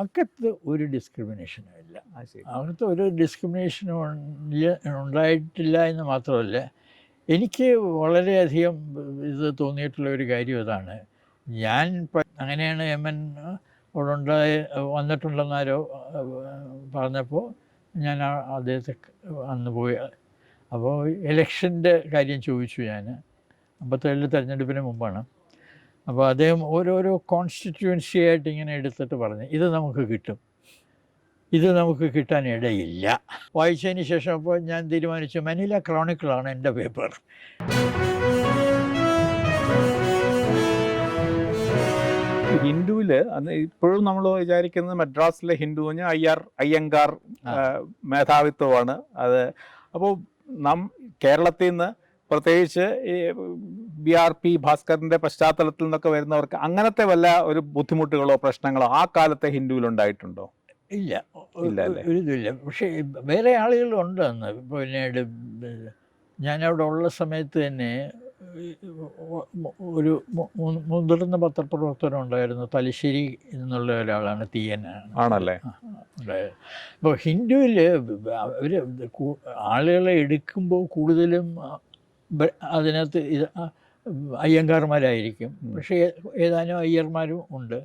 അകത്ത് ഒരു ഡിസ്ക്രിമിനേഷനും ഇല്ല. ശരി. അകത്ത് ഒരു ഡിസ്ക്രിമിനേഷനും ഉണ്ടായിട്ടില്ല എന്ന് മാത്രമല്ല, എനിക്ക് വളരെയധികം ഇത് തോന്നിയിട്ടുള്ള ഒരു കാര്യം ഇതാണ്. ഞാൻ അങ്ങനെയാണ് എൻ അവിടെ വന്നിട്ടുണ്ടെന്നാരോ പറഞ്ഞപ്പോൾ ഞാൻ അദ്ദേഹത്തെ അന്ന് പോയി. അപ്പോൾ ഇലക്ഷൻ്റെ കാര്യം ചോദിച്ചു ഞാൻ. 57 തെരഞ്ഞെടുപ്പിന് മുമ്പാണ്. അപ്പോൾ അദ്ദേഹം ഓരോരോ കോൺസ്റ്റിറ്റ്യുവൻസി ആയിട്ട് ഇങ്ങനെ എടുത്തിട്ട് പറഞ്ഞു, ഇത് നമുക്ക് കിട്ടും, ഇത് നമുക്ക് കിട്ടാൻ ഇടയില്ല. വായിച്ചതിന് ശേഷം അപ്പോൾ ഞാൻ തീരുമാനിച്ചു, മനില ക്രോണിക്കിളാണ് എൻ്റെ പേപ്പർ. ഹിന്ദുവിൽ അന്ന് ഇപ്പോഴും നമ്മൾ വിചാരിക്കുന്നത് മദ്രാസിലെ ഹിന്ദു അയ്യങ്കാർ മേധാവിത്വമാണ് അത്. അപ്പോൾ കേരളത്തിൽ നിന്ന് പ്രത്യേകിച്ച് ഈ BRP ഭാസ്കറിൻ്റെ പശ്ചാത്തലത്തിൽ നിന്നൊക്കെ വരുന്നവർക്ക് അങ്ങനത്തെ വല്ല ഒരു ബുദ്ധിമുട്ടുകളോ പ്രശ്നങ്ങളോ ആ കാലത്തെ ഹിന്ദുവിലുണ്ടായിട്ടുണ്ടോ? ഇല്ല, ഒരു ഇതില്ല. പക്ഷേ വേറെ ആളുകളുണ്ട് അന്ന്. പിന്നീട് ഞാനവിടെ ഉള്ള സമയത്ത് തന്നെ ഒരു മുതിർന്ന പത്രപ്രവർത്തനം ഉണ്ടായിരുന്നു, തലശ്ശേരി എന്നുള്ള ഒരാളാണ്, തീയനാണ് ആണല്ലേ. അപ്പോൾ ഹിന്ദുവിൽ അവർ ആളുകളെ എടുക്കുമ്പോൾ കൂടുതലും അതിനകത്ത് അയ്യങ്കാർമാരായിരിക്കും. പക്ഷേ ഏതാനും അയ്യർമാരും ഉണ്ട്.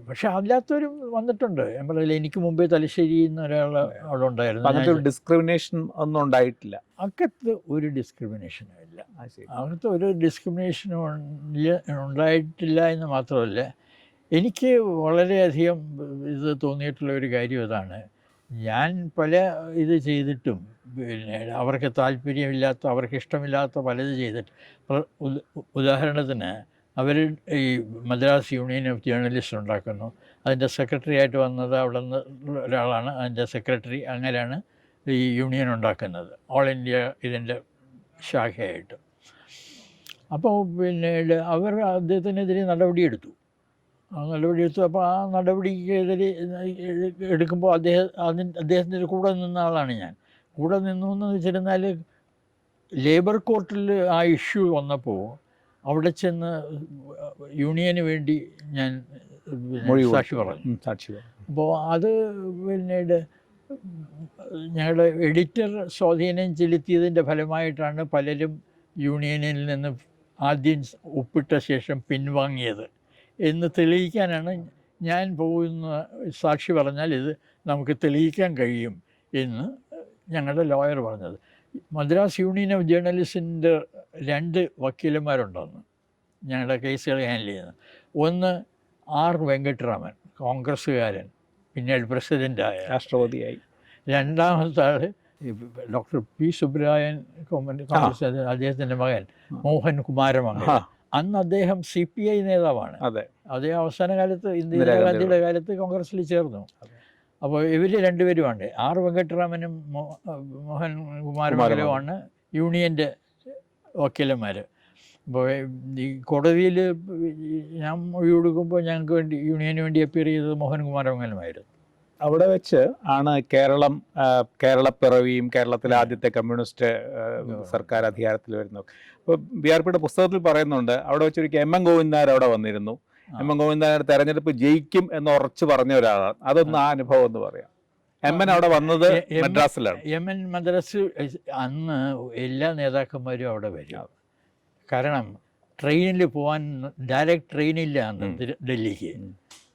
പക്ഷെ അല്ലാത്തവരും വന്നിട്ടുണ്ട്. നമ്മളതിൽ എനിക്ക് മുമ്പേ തലശ്ശേരിയിൽ നിന്ന് ഒരാൾ അവിടെ ഉണ്ടായിരുന്നു. അങ്ങനത്തെ ഒരു ഡിസ്ക്രിമിനേഷൻ ഒന്നും ഉണ്ടായിട്ടില്ല. അകത്ത് ഒരു ഡിസ്ക്രിമിനേഷനും ഇല്ല. അകത്ത് ഒരു ഡിസ്ക്രിമിനേഷനും ഉണ്ടായിട്ടില്ല എന്ന് മാത്രമല്ല, എനിക്ക് വളരെയധികം ഇത് തോന്നിയിട്ടുള്ള ഒരു കാര്യം ഇതാണ്. ഞാൻ പല ഇത് ചെയ്തിട്ടും പിന്നെ അവർക്ക് താല്പര്യമില്ലാത്ത, അവർക്ക് ഇഷ്ടമില്ലാത്ത പലത് ചെയ്തിട്ട്, ഉദാഹരണത്തിന് അവർ ഈ മദ്രാസ് യൂണിയൻ ഓഫ് ജേർണലിസ്റ്റ് ഉണ്ടാക്കുന്നു. അതിൻ്റെ സെക്രട്ടറി ആയിട്ട് വന്നത് അവിടെ നിന്ന് ഒരാളാണ് അതിൻ്റെ സെക്രട്ടറി. അങ്ങനെയാണ് ഈ യൂണിയൻ ഉണ്ടാക്കുന്നത്, ഓൾ ഇന്ത്യ ഇതിൻ്റെ ശാഖയായിട്ട്. അപ്പോൾ പിന്നീട് അവർ അദ്ദേഹത്തിനെതിരെ നടപടിയെടുത്തു. അപ്പോൾ ആ നടപടിക്കെതിരെ എടുക്കുമ്പോൾ അദ്ദേഹത്തിൻ്റെ കൂടെ നിന്ന ആളാണ് ഞാൻ. കൂടെ നിന്നു എന്ന് വെച്ചിരുന്നാൽ, ലേബർ കോർട്ടിൽ ആ ഇഷ്യൂ വന്നപ്പോൾ അവിടെ ചെന്ന് യൂണിയന് വേണ്ടി ഞാൻ സാക്ഷി പറഞ്ഞു. അപ്പോൾ അത് പിന്നീട് ഞങ്ങളുടെ എഡിറ്റർ സ്വാധീനം ചെലുത്തിയതിൻ്റെ ഫലമായിട്ടാണ് പലരും യൂണിയനിൽ നിന്ന് ആദ്യം ഒപ്പിട്ട ശേഷം പിൻവാങ്ങിയത് എന്ന് തെളിയിക്കാനാണ് ഞാൻ പോകുന്ന. സാക്ഷി പറഞ്ഞാൽ ഇത് നമുക്ക് തെളിയിക്കാൻ കഴിയും എന്ന് ഞങ്ങളുടെ ലോയർ പറഞ്ഞത്. മദ്രാസ് യൂണിയൻ ഓഫ് ജേർണലിസ്റ്റിൻ്റെ 2 വക്കീലന്മാരുണ്ടെന്ന് ഞങ്ങളുടെ കേസുകൾ ഹാൻഡിൽ ചെയ്യുന്നത്. ഒന്ന് R. വെങ്കട്ടരാമൻ, കോൺഗ്രസ്സുകാരൻ, പിന്നീട് പ്രസിഡൻ്റായ, രാഷ്ട്രപതിയായി. രണ്ടാമത്തെ ആൾ ഡോക്ടർ P. സുബ്രായൻ, കോൺഗ്രസ്, അദ്ദേഹത്തിൻ്റെ മകൻ മോഹൻ കുമാരമംഗൽ. അന്ന് അദ്ദേഹം CPI നേതാവാണ്. അദ്ദേഹം അവസാന കാലത്ത് ഇന്ദിരാഗാന്ധിയുടെ കാലത്ത് കോൺഗ്രസ്സിൽ ചേർന്നു. അപ്പോൾ ഇവർ 2 പേരുമാണ്, R. വെങ്കട്ടരാമനും മോഹൻ കുമാരമംഗലുമാണ് യൂണിയൻ്റെ വക്കീലന്മാർ. അപ്പോൾ ഈ കോടതിയിൽ ഞാൻ മൊഴി കൊടുക്കുമ്പോൾ ഞങ്ങൾക്ക് വേണ്ടി യൂണിയന് വേണ്ടി അപ്പിയർ ചെയ്തത് മോഹൻ കുമാരമംഗലമായിരുന്നു. അവിടെ വെച്ച് ആണ് കേരളപ്പിറവിയും കേരളത്തിലെ ആദ്യത്തെ കമ്മ്യൂണിസ്റ്റ് സർക്കാർ അധികാരത്തിൽ വരുന്നത്. ഇപ്പോൾ BRPയുടെ പുസ്തകത്തിൽ പറയുന്നുണ്ട്, അവിടെ വെച്ചൊരിക്കൽ M.N. ഗോവിന്ദനാർ അവിടെ വന്നിരുന്നു. M.N. ഗോവിന്ദനാർ തെരഞ്ഞെടുപ്പ് ജയിക്കും എന്ന് ഉറച്ചു പറഞ്ഞ ഒരാളാണ്. അതൊന്ന് ആ അനുഭവം എന്ന് പറയാം. M.N. അവിടെ വന്നത് മദ്രാസിലാണ്. M.N. മദ്രാസ് അന്ന് എല്ലാ നേതാക്കന്മാരും അവിടെ വരും. കാരണം ട്രെയിനിൽ പോകാൻ ഡയറക്റ്റ് ട്രെയിനില്ല അന്ന് ഡൽഹിക്ക്.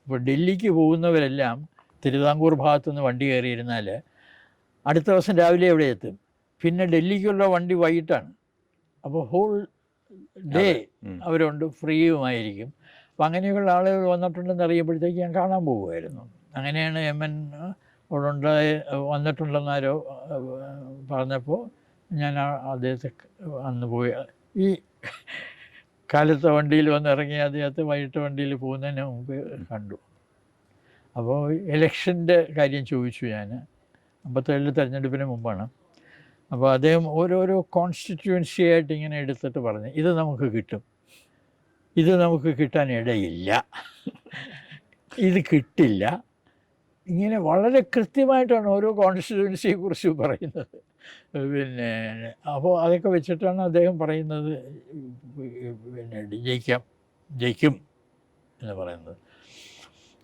അപ്പോൾ ഡൽഹിക്ക് പോകുന്നവരെല്ലാം തിരുവിതാംകൂർ ഭാഗത്തുനിന്ന് വണ്ടി കയറിയിരുന്നാൽ അടുത്ത ദിവസം രാവിലെ എവിടെ എത്തും. പിന്നെ ഡൽഹിക്കുള്ള വണ്ടി വൈകിട്ടാണ്. അപ്പോൾ ഹോൾ ഡേ അവരുണ്ട്, ഫ്രീയുമായിരിക്കും. അപ്പം അങ്ങനെയുള്ള ആളുകൾ വന്നിട്ടുണ്ടെന്ന് അറിയുമ്പോഴത്തേക്ക് ഞാൻ കാണാൻ പോകുമായിരുന്നു. അങ്ങനെയാണ് M.N. അവിടെ വന്നിട്ടുണ്ടെന്നാരോ പറഞ്ഞപ്പോൾ ഞാൻ അദ്ദേഹത്തെ അന്ന് പോയി. ഈ കാലത്തെ വണ്ടിയിൽ വന്നിറങ്ങി അദ്ദേഹത്തെ വൈകിട്ട് വണ്ടിയിൽ പോകുന്നതിന് മുമ്പ് കണ്ടു. അപ്പോൾ ഇലക്ഷൻ്റെ കാര്യം ചോദിച്ചു ഞാൻ. 57 തെരഞ്ഞെടുപ്പിന് മുമ്പാണ്. അപ്പോൾ അദ്ദേഹം ഓരോരോ കോൺസ്റ്റിറ്റ്യുവൻസി ആയിട്ട് ഇങ്ങനെ എടുത്തിട്ട് പറഞ്ഞു, ഇത് നമുക്ക് കിട്ടും, ഇത് നമുക്ക് കിട്ടാൻ ഇടയില്ല, ഇത് കിട്ടില്ല. ഇങ്ങനെ വളരെ കൃത്യമായിട്ടാണ് ഓരോ കോൺസ്റ്റിറ്റ്യുവൻസിയെക്കുറിച്ച് പറയുന്നത്. പിന്നെ അപ്പോൾ അതൊക്കെ വെച്ചിട്ടാണ് അദ്ദേഹം പറയുന്നത് പിന്നെ ജയിക്കും എന്ന് പറയുന്നത്.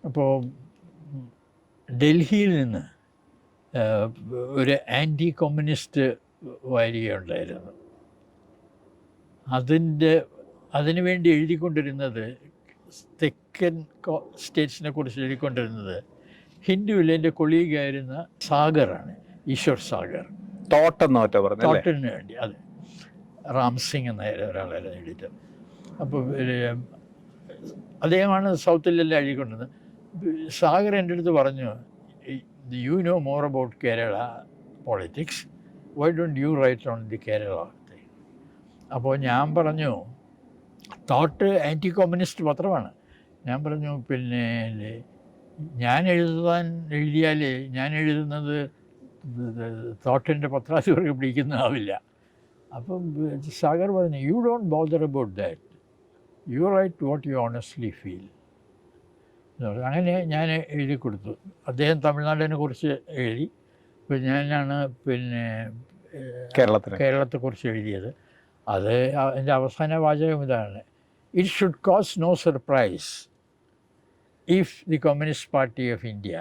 അപ്പോൾ ഡൽഹിയിൽ നിന്ന് ഒരു ആൻറ്റി കമ്മ്യൂണിസ്റ്റ് വാരികയുണ്ടായിരുന്നു. അതിനു വേണ്ടി എഴുതിക്കൊണ്ടിരുന്നത് തെക്കൻ സ്റ്റേറ്റ്സിനെ കുറിച്ച് എഴുതിക്കൊണ്ടിരുന്നത് ഹിന്ദുവിൽ എൻ്റെ കൊളീഗായിരുന്ന സാഗറാണ്, ഈശ്വർ സാഗർ. തോട്ടിന് വേണ്ടി, അതെ, റാം സിംഗ് എന്ന ഒരാളായിരുന്നു എഡിറ്റർ. അപ്പോൾ അദ്ദേഹമാണ് സൗത്തിലെല്ലാം എഴുതിക്കൊണ്ടിരുന്നത്. സാഗർ എൻ്റെ അടുത്ത് പറഞ്ഞു, you know more about Kerala politics, why don't you write on the Kerala thing? അപ്പോൾ ഞാൻ പറഞ്ഞു, തോട്ട് ആൻറ്റി കമ്മ്യൂണിസ്റ്റ് പത്രമാണ്. ഞാൻ പറഞ്ഞു, പിന്നെ ഞാൻ എഴുതിയാൽ ഞാൻ എഴുതുന്നത് തോട്ടിൻ്റെ പത്രാധിപർക്ക് പിടിക്കുന്നതാവില്ല. അപ്പം സാഗർ പറഞ്ഞു, you don't bother about that, you write what you honestly feel. അങ്ങനെ ഞാൻ എഴുതി കൊടുത്തു. അദ്ദേഹം തമിഴ്നാടിനെ കുറിച്ച് എഴുതി, ഞാനാണ് പിന്നെ കേരളത്തെക്കുറിച്ച് എഴുതിയത്. അത് എൻ്റെ അവസാന വാചകം ഇതാണ്: it should cause no surprise if the Communist Party of India,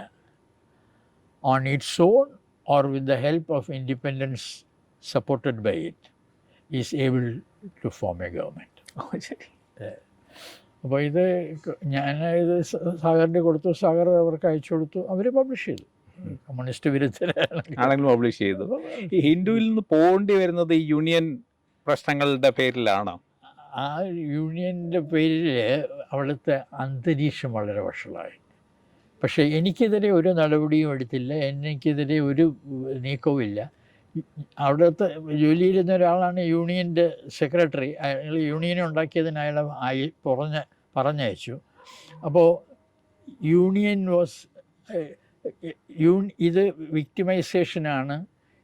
on its own or with the help of independents supported by it, is able to form a government. അപ്പോൾ ഇത് ഞാനിത് സാഗറിൻ്റെ കൊടുത്തു, സാഗർ അവർക്ക് അയച്ചു കൊടുത്തു, അവർ പബ്ലിഷ് ചെയ്തു. കമ്മ്യൂണിസ്റ്റ് വിരുദ്ധരാണെങ്കിലും പബ്ലിഷ് ചെയ്തു. ഈ ഹിന്ദുവിൽ നിന്ന് പോകേണ്ടി വരുന്നത് ഈ യൂണിയൻ പ്രശ്നങ്ങളുടെ പേരിലാണോ? ആ യൂണിയൻ്റെ പേരിൽ അവിടുത്തെ അന്തരീക്ഷം വളരെ വഷളായി. പക്ഷേ എനിക്കെതിരെ ഒരു നടപടിയും എടുത്തില്ല, എനിക്കെതിരെ ഒരു നീക്കവുമില്ല. അവിടുത്തെ ജോലിയിരുന്ന ഒരാളാണ് യൂണിയൻ്റെ സെക്രട്ടറി. അയാൾ യൂണിയൻ ഉണ്ടാക്കിയതിന് അയാളെ പറഞ്ഞയച്ചു. അപ്പോൾ യൂണിയൻ ഇത് വിക്ടിമൈസേഷനാണ്,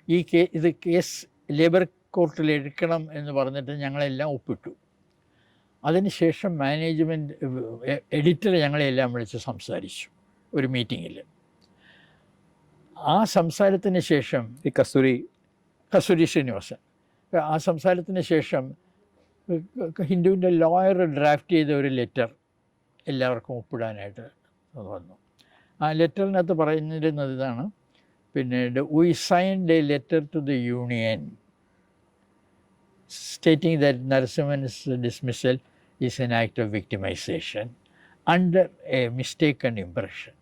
ഇത് കേസ് ലേബർ കോർട്ടിൽ എടുക്കണം എന്ന് പറഞ്ഞിട്ട് ഞങ്ങളെല്ലാം ഒപ്പിട്ടു. അതിനുശേഷം മാനേജ്മെൻറ്റ് എഡിറ്റർ ഞങ്ങളെല്ലാം വിളിച്ച് സംസാരിച്ചു ഒരു മീറ്റിങ്ങിൽ. ആ സംസാരത്തിന് ശേഷം ഈ കസ്തൂരി ശ്രീനിവാസൻ, ആ സംസാരത്തിന് ശേഷം ഹിന്ദുവിൻ്റെ ലോയർ ഡ്രാഫ്റ്റ് ചെയ്ത ഒരു ലെറ്റർ എല്ലാവർക്കും ഒപ്പിടാനായിട്ട് വന്നു. ആ ലെറ്ററിനകത്ത് പറഞ്ഞിരുന്നത് ഇതാണ്: പിന്നെ we signed a letter to the union stating that Narasimhan's dismissal is an act of victimization under a mistaken impression.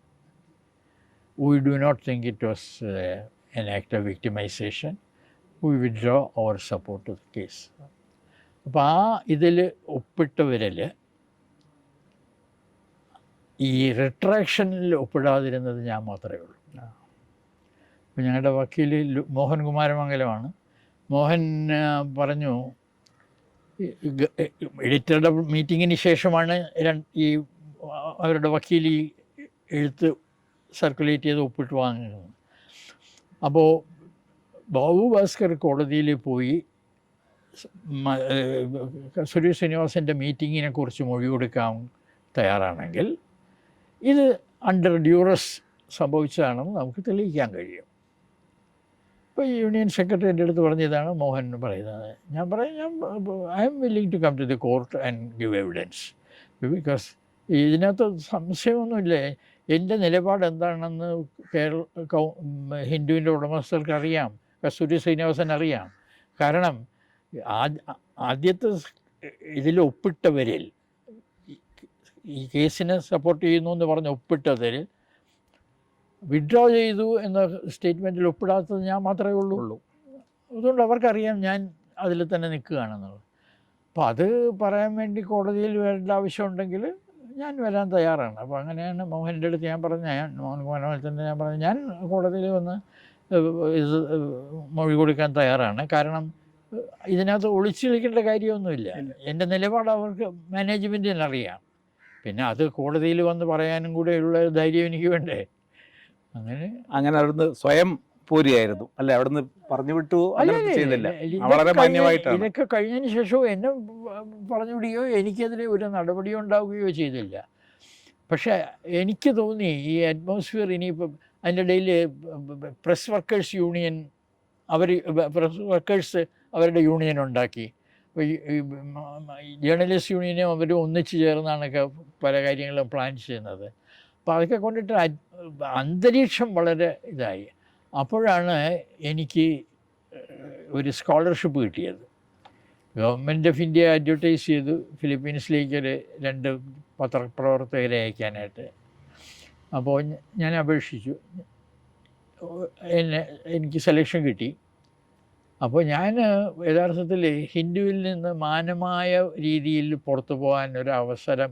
We do not think it was an act of victimization. We withdraw our support to the case. അപ്പോൾ ആ ഇതിൽ ഒപ്പിട്ടവരിൽ ഈ റിട്രാക്ഷനിൽ ഒപ്പിടാതിരുന്നത് ഞാൻ മാത്രമേ ഉള്ളൂ. അപ്പോൾ ഞങ്ങളുടെ വക്കീൽ മോഹൻ കുമാരമംഗലമാണ്. മോഹൻ പറഞ്ഞു, എഡിറ്ററുടെ മീറ്റിങ്ങിന് ശേഷമാണ് ഈ അവരുടെ വക്കീൽ ഈ എഴുത്ത് സർക്കുലേറ്റ് ചെയ്ത് ഒപ്പിട്ട് വാങ്ങുന്നത്. അപ്പോൾ ബാബു ഭാസ്കർ കോടതിയിൽ പോയി കസ്തൂരി ശ്രീനിവാസൻ്റെ മീറ്റിങ്ങിനെ കുറിച്ച് മൊഴി കൊടുക്കാൻ തയ്യാറാണെങ്കിൽ ഇത് അണ്ടർ ഡ്യൂറസ് സംഭവിച്ചതാണെന്ന് നമുക്ക് തെളിയിക്കാൻ കഴിയും. ഇപ്പോൾ യൂണിയൻ സെക്രട്ടറി എൻ്റെ അടുത്ത് പറഞ്ഞതാണ് മോഹൻ പറയുന്നത്. ഞാൻ I am willing to come to the court and give evidence, because ഇതിനകത്ത് സംശയമൊന്നുമില്ല. എൻ്റെ നിലപാട് എന്താണെന്ന് ഹിന്ദുവിൻ്റെ ഉടമസ്ഥർക്ക് അറിയാം, കസ്തൂരി ശ്രീനിവാസൻ അറിയാം. കാരണം ആദ്യത്തെ ഇതിൽ ഒപ്പിട്ടവരിൽ, ഈ കേസിനെ സപ്പോർട്ട് ചെയ്യുന്നു എന്ന് പറഞ്ഞ് ഒപ്പിട്ടവരിൽ വിഡ്രോ ചെയ്തു എന്ന സ്റ്റേറ്റ്മെൻറ്റിൽ ഒപ്പിടാത്തത് ഞാൻ മാത്രമേ ഉള്ളൂ. അതുകൊണ്ട് അവർക്കറിയാം ഞാൻ അതിൽ തന്നെ നിൽക്കുകയാണെന്നുള്ളത്. അപ്പോൾ അത് പറയാൻ വേണ്ടി കോടതിയിൽ വരേണ്ട ആവശ്യമുണ്ടെങ്കിൽ ഞാൻ വരാൻ തയ്യാറാണ്. അപ്പോൾ അങ്ങനെയാണ് മോഹൻ്റെ അടുത്ത് ഞാൻ മോഹൻ കുമാരമംഗലത്തിൻ്റെ ഞാൻ പറഞ്ഞു, ഞാൻ കോടതിയിൽ വന്ന് ഇത് മൊഴി കൊടുക്കാൻ തയ്യാറാണ്. കാരണം ഇതിനകത്ത് ഒളിച്ചു കളിക്കേണ്ട കാര്യമൊന്നുമില്ല. എൻ്റെ നിലപാട് അവർക്ക് മാനേജ്മെൻറ്റിന് അറിയാം. പിന്നെ അത് കോടതിയിൽ വന്ന് പറയാനും കൂടെയുള്ള ധൈര്യം എനിക്ക് വേണ്ടേ. അങ്ങനെ അവിടുന്ന് സ്വയം പോരിയായിരുന്നു അല്ലേ? അവിടുന്ന് പറഞ്ഞു വിട്ടു? വളരെ മാന്യമായിട്ടാണ്. ഇതൊക്കെ കഴിഞ്ഞതിന് ശേഷവും എന്നെ പറഞ്ഞു വിടുകയോ എനിക്കെതിരെ ഒരു നടപടി ഉണ്ടാവുകയോ ചെയ്തില്ല. പക്ഷേ എനിക്ക് തോന്നി ഈ അറ്റ്മോസ്ഫിയർ ഇനിയിപ്പം അതിൻ്റെ ഇടയിൽ press workers union press workers അവരുടെ യൂണിയൻ ഉണ്ടാക്കി. ജേർണലിസ്റ്റ് യൂണിയനും അവരും ഒന്നിച്ചു ചേർന്നാണൊക്കെ പല കാര്യങ്ങളും പ്ലാൻ ചെയ്യുന്നത്. അപ്പോൾ അതൊക്കെ കൊണ്ടിട്ട് അന്തരീക്ഷം വളരെ ഇതായി. അപ്പോഴാണ് എനിക്ക് ഒരു സ്കോളർഷിപ്പ് കിട്ടിയത്. ഗവൺമെൻറ് ഓഫ് ഇന്ത്യ അഡ്വർട്ടൈസ് ചെയ്തു ഫിലിപ്പീൻസിലേക്ക് 2 പത്രപ്രവർത്തകരെ അയക്കാനായിട്ട്. അപ്പോൾ ഞാൻ അപേക്ഷിച്ചു, എനിക്ക് സെലക്ഷൻ കിട്ടി. അപ്പോൾ ഞാൻ യഥാർത്ഥത്തിൽ ഹിന്ദുവിൽ നിന്ന് മാന്യമായ രീതിയിൽ പുറത്തു പോകാൻ ഒരു അവസരം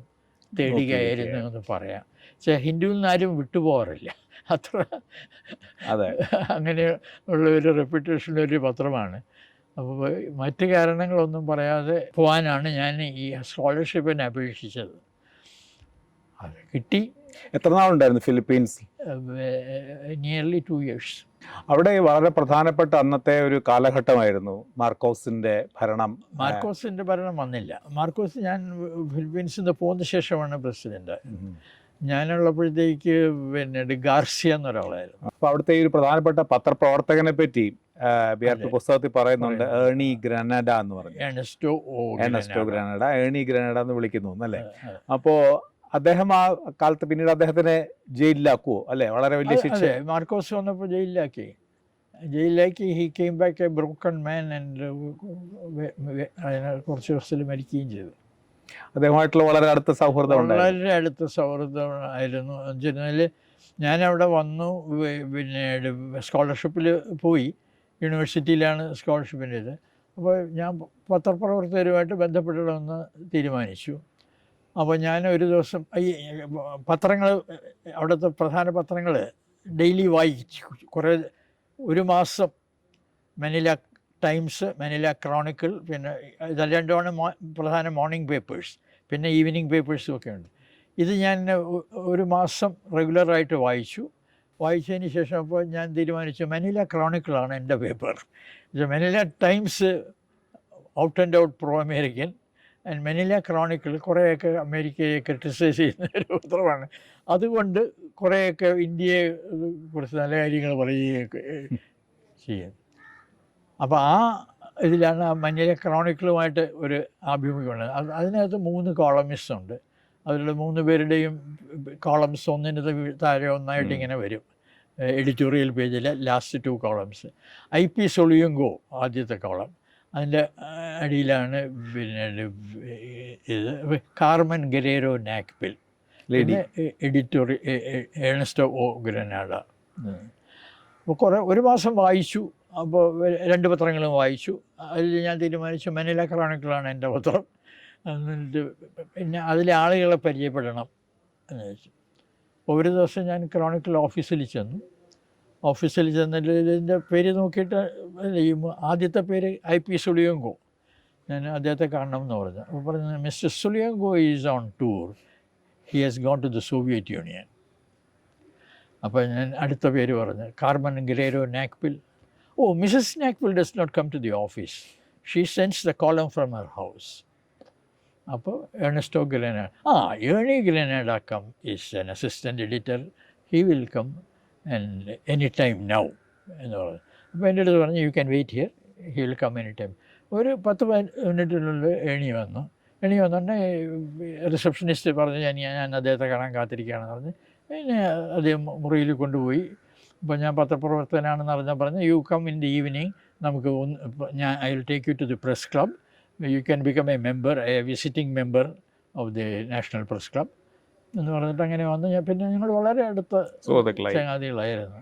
തേടുകയായിരുന്നു എന്ന് പറയാം. പക്ഷേ ഹിന്ദുവിൽ നിന്ന് ആരും വിട്ടുപോകാറില്ല. അത്ര അങ്ങനെ ഉള്ള ഒരു റെപ്യൂട്ടേഷനൊരു പത്രമാണ്. അപ്പോൾ മറ്റ് കാരണങ്ങളൊന്നും പറയാതെ പോകാനാണ് ഞാൻ ഈ സ്കോളർഷിപ്പിന് അപേക്ഷിച്ചത്. അത് കിട്ടി. എത്ര നാളുണ്ടായിരുന്നു ഫിലിപ്പീൻസ്? Nearly 2 years. അവിടെ വളരെ പ്രധാനപ്പെട്ട അന്നത്തെ ഒരു കാലഘട്ടമായിരുന്നു മാർക്കോസിന്റെ ഭരണം. മാർക്കോസിന്റെ ഭരണം വന്നില്ല. മാർക്കോസ് ഞാൻ ഫിലിപ്പീൻസിൽ നിന്ന് പോകുന്ന ശേഷമാണ് പ്രസിഡന്റ്. ഞാനുള്ളപ്പോഴത്തേക്ക് പിന്നെ ഗാർസിയ എന്നൊരാളായിരുന്നു. അപ്പോൾ അവിടുത്തെ ഈ ഒരു പ്രധാനപ്പെട്ട പത്രപ്രവർത്തകനെ പറ്റി ബിആർപി പുസ്തകത്തിൽ പറയുന്നുണ്ട്, ഏണി ഗ്രനഡ എന്ന് പറഞ്ഞു. ഏണസ്റ്റോ ഗ്രനഡ, ഏണി ഗ്രനഡ എന്ന് വിളിക്കുന്നു അല്ലേ? അപ്പോൾ അദ്ദേഹം ആ കാലത്ത് പിന്നീട് അദ്ദേഹത്തിനെ ജയിലിലാക്കുവോ അല്ലേ? വളരെ വലിയ ശിക്ഷ. മാർക്കോസ് വന്നപ്പോൾ ജയിലിലാക്കി. He came back a broken man and കുറച്ച് ദിവസത്തിൽ മരിക്കുകയും ചെയ്തു. അദ്ദേഹമായിട്ടുള്ള വളരെ അടുത്ത സൗഹൃദം, വളരെ അടുത്ത സൗഹൃദമായിരുന്നു. എന്നുവെച്ചാൽ ഞാനവിടെ വന്നു, പിന്നെ സ്കോളർഷിപ്പിൽ പോയി, യൂണിവേഴ്സിറ്റിയിലാണ് സ്കോളർഷിപ്പിൻ്റെ ഇത്. അപ്പോൾ ഞാൻ പത്രപ്രവർത്തകരുമായിട്ട് ബന്ധപ്പെടണമെന്ന് തീരുമാനിച്ചു. അപ്പോൾ ഞാൻ ഒരു ദിവസം ഈ പത്രങ്ങൾ, അവിടുത്തെ പ്രധാന പത്രങ്ങൾ ഡെയിലി വായിച്ചു. ഒരു മാസം മനില ടൈംസ്, മനില ക്രോണിക്കിൾ, പിന്നെ ഇത് രണ്ടുമാണ് പ്രധാന മോർണിംഗ് പേപ്പേഴ്സ്, പിന്നെ ഈവനിങ് പേപ്പേഴ്സും ഒക്കെ ഉണ്ട്. ഇത് ഞാൻ ഒരു മാസം റെഗുലറായിട്ട് വായിച്ചതിന് ശേഷം അപ്പോൾ ഞാൻ തീരുമാനിച്ചു മനില ക്രോണിക്കിളാണ് എൻ്റെ paper. Manila times out and out pro American, and Manila Chronicle കുറേയൊക്കെ അമേരിക്കയെ ക്രിട്ടിസൈസ് ചെയ്യുന്ന ഒരു പത്രമാണ്. അതുകൊണ്ട് കുറേയൊക്കെ ഇന്ത്യയെ കുറിച്ച് നല്ല കാര്യങ്ങൾ പറയുകയൊക്കെ ചെയ്യും. അപ്പോൾ ആ ഇതിലാണ് ആ മനില ക്രോണിക്കിളുമായിട്ട് ഒരു ആഭിമുഖ്യമുള്ളത്. അതിനകത്ത് 3 കോളമിസ്റ്റ് ഉണ്ട്. അതിലുള്ള 3 പേരുടെയും കോളംസ് ഒന്നിന് താഴെ ഒന്നായിട്ട് ഇങ്ങനെ വരും. എഡിറ്റോറിയൽ പേജിലെ ലാസ്റ്റ് 2 കോളംസ്. IP സൊളിയുങ്കോ ആദ്യത്തെ കോളം, അതിൻ്റെ അടിയിലാണ് പിന്നെ ഇത് കാർമൻ ഗെരേരോ നാക്പിൽ, പിന്നെ ഏണസ്റ്റോ ഓ ഗ്രനാഡ. അപ്പോൾ ഒരു മാസം വായിച്ചു. അപ്പോൾ 2 പത്രങ്ങളും വായിച്ചു. അതിൽ ഞാൻ തീരുമാനിച്ചു മനില ക്രോണിക്കിളാണ് എൻ്റെ പത്രം. എന്നിട്ട് പിന്നെ അതിലെ ആളുകളെ പരിചയപ്പെടണം എന്ന് വെച്ചു. അപ്പോൾ ഒരു ദിവസം ഞാൻ ക്രോണിക്കിൾ ഓഫീസിൽ ചെന്നിട്ട് ഇതിൻ്റെ പേര് നോക്കിയിട്ട് ആദ്യത്തെ പേര് IP സുളിയങ്കോ. ഞാൻ അദ്ദേഹത്തെ കാണണം എന്ന് പറഞ്ഞു. അപ്പോൾ പറഞ്ഞു, mister Soliongco is on tour, he has gone to the Soviet Union. അപ്പോൾ ഞാൻ അടുത്ത പേര് പറഞ്ഞു, Carmen Guerrero Nakpil. Oh, Mrs Nakpil does not come to the office, she sends the column from her house. അപ്പോൾ Ernesto Granada, Ernie Granada come is an assistant editor, he will come and any time now എന്ന് പറഞ്ഞു. അപ്പോൾ എൻ്റെ അടുത്ത് പറഞ്ഞു, you can wait here, he will come any time. ഒരു 10 മിനിറ്റിനുള്ളിൽ ഏണി വന്നുകൊണ്ട് റിസപ്ഷനിസ്റ്റ് പറഞ്ഞ് ഞാൻ അദ്ദേഹത്തെ കാണാൻ കാത്തിരിക്കുകയാണെന്ന് പറഞ്ഞ് പിന്നെ അദ്ദേഹം മുറിയിൽ കൊണ്ടുപോയി. അപ്പോൾ ഞാൻ പത്രപ്രവർത്തകനാണെന്ന് പറഞ്ഞു, you come in the evening, നമുക്ക് I will take you to the press club, you can become a member, a visiting member of the national press club എന്ന് പറഞ്ഞിട്ട് അങ്ങനെ വന്ന് പിന്നെ ഞങ്ങൾ വളരെ അടുത്ത ചങ്ങാതികളായിരുന്നു.